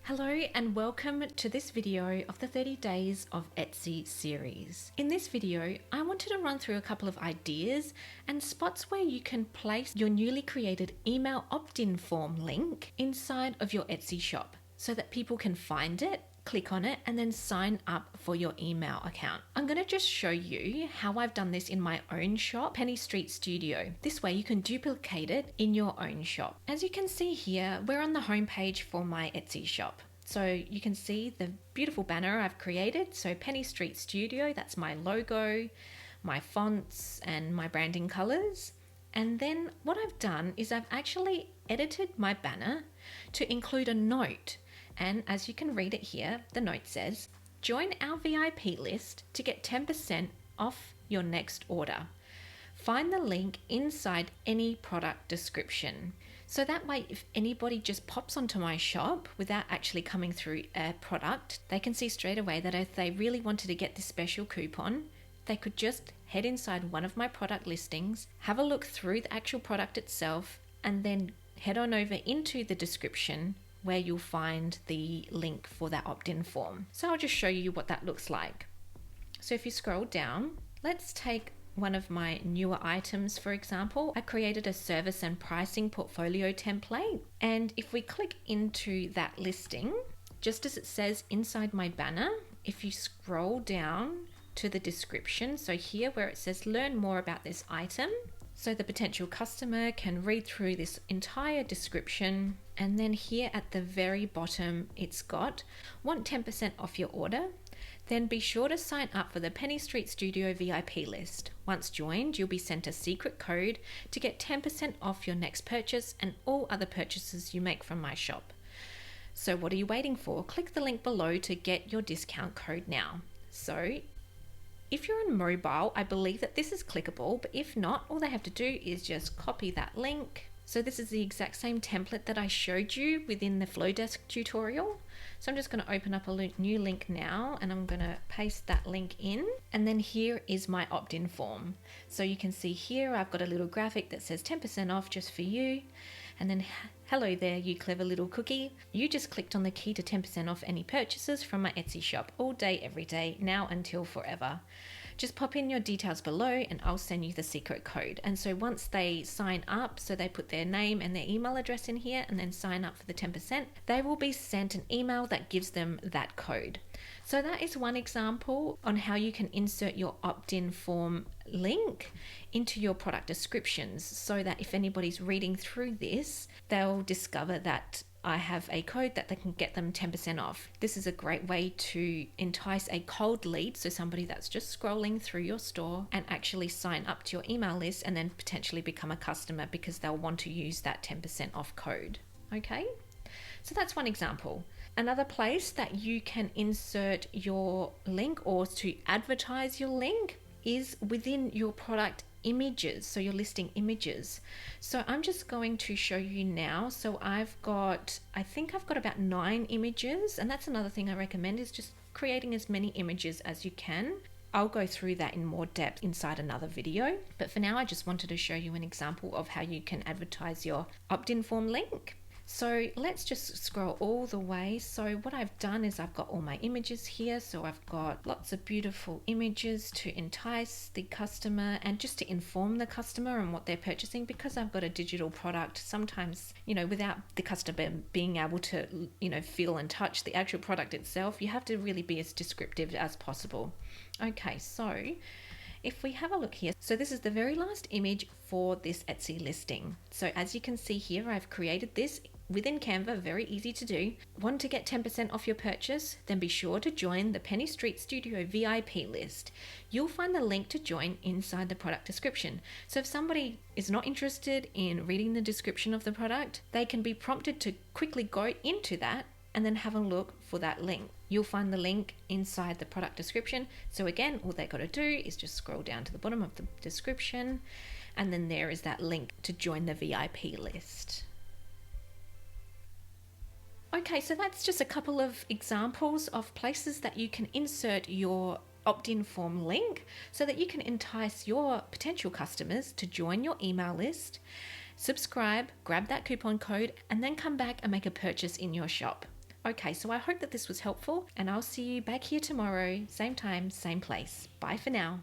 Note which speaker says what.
Speaker 1: Hello and welcome to this video of the 30 Days of Etsy series. In this video, I wanted to run through a couple of ideas and spots where you can place your newly created email opt-in form link inside of your Etsy shop so that people can find it, click on it, and then sign up for your email account. I'm going to just show you how I've done this in my own shop, Penny Street Studio. This way you can duplicate it in your own shop. As you can see here, we're on the homepage for my Etsy shop. So you can see the beautiful banner I've created. So Penny Street Studio, that's my logo, my fonts, and my branding colors. And then what I've done is I've actually edited my banner to include a note. And as you can read it here, the note says, join our VIP list to get 10% off your next order. Find the link inside any product description. So that way, if anybody just pops onto my shop without actually coming through a product, they can see straight away that if they really wanted to get this special coupon, they could just head inside one of my product listings, have a look through the actual product itself, and then head on over into the description where you'll find the link for that opt-in form. So I'll just show you what that looks like. So if you scroll down, let's take one of my newer items, for example. I created a service and pricing portfolio template. And if we click into that listing, just as it says inside my banner, if you scroll down to the description, so here where it says learn more about this item, so the potential customer can read through this entire description. And then here at the very bottom, it's got want 10% off your order. Then be sure to sign up for the Penny Street Studio VIP list. Once joined, you'll be sent a secret code to get 10% off your next purchase and all other purchases you make from my shop. So what are you waiting for? Click the link below to get your discount code now. So if you're on mobile, I believe that this is clickable, but if not, all they have to do is just copy that link. So this is the exact same template that I showed you within the Flowdesk tutorial. So I'm just going to open up a new link now, and I'm going to paste that link in. And then here is my opt-in form. So you can see here, I've got a little graphic that says 10% off just for you. And then hello there, you clever little cookie. You just clicked on the key to 10% off any purchases from my Etsy shop all day, every day, now until forever. Just pop in your details below and I'll send you the secret code. And so once they sign up, so they put their name and their email address in here and then sign up for the 10%, they will be sent an email that gives them that code. So that is one example on how you can insert your opt-in form link into your product descriptions so that if anybody's reading through this, they'll discover that I have a code that they can get them 10% off. This is a great way to entice a cold lead, so somebody that's just scrolling through your store and actually sign up to your email list and then potentially become a customer because they'll want to use that 10% off code. Okay, so that's one example. Another place that you can insert your link or to advertise your link is within your product images, so you're listing images. So I'm just going to show you now. So I think I've got about 9 images, and that's another thing I recommend is just creating as many images as you can. I'll go through that in more depth inside another video, but for now I just wanted to show you an example of how you can advertise your opt-in form link. So let's just scroll all the way. So what I've done is I've got all my images here. So I've got lots of beautiful images to entice the customer and just to inform the customer on what they're purchasing, because I've got a digital product. Sometimes, without the customer being able to, feel and touch the actual product itself, you have to really be as descriptive as possible. Okay, so if we have a look here, so this is the very last image for this Etsy listing. So as you can see here, I've created this within Canva, very easy to do. Want to get 10% off your purchase? Then be sure to join the Penny Street Studio VIP list. You'll find the link to join inside the product description. So if somebody is not interested in reading the description of the product, they can be prompted to quickly go into that and then have a look for that link. You'll find the link inside the product description. So again, all they got to do is just scroll down to the bottom of the description, and then there is that link to join the VIP list. Okay, so that's just a couple of examples of places that you can insert your opt-in form link so that you can entice your potential customers to join your email list, subscribe, grab that coupon code, and then come back and make a purchase in your shop. Okay, so I hope that this was helpful, and I'll see you back here tomorrow, same time, same place. Bye for now.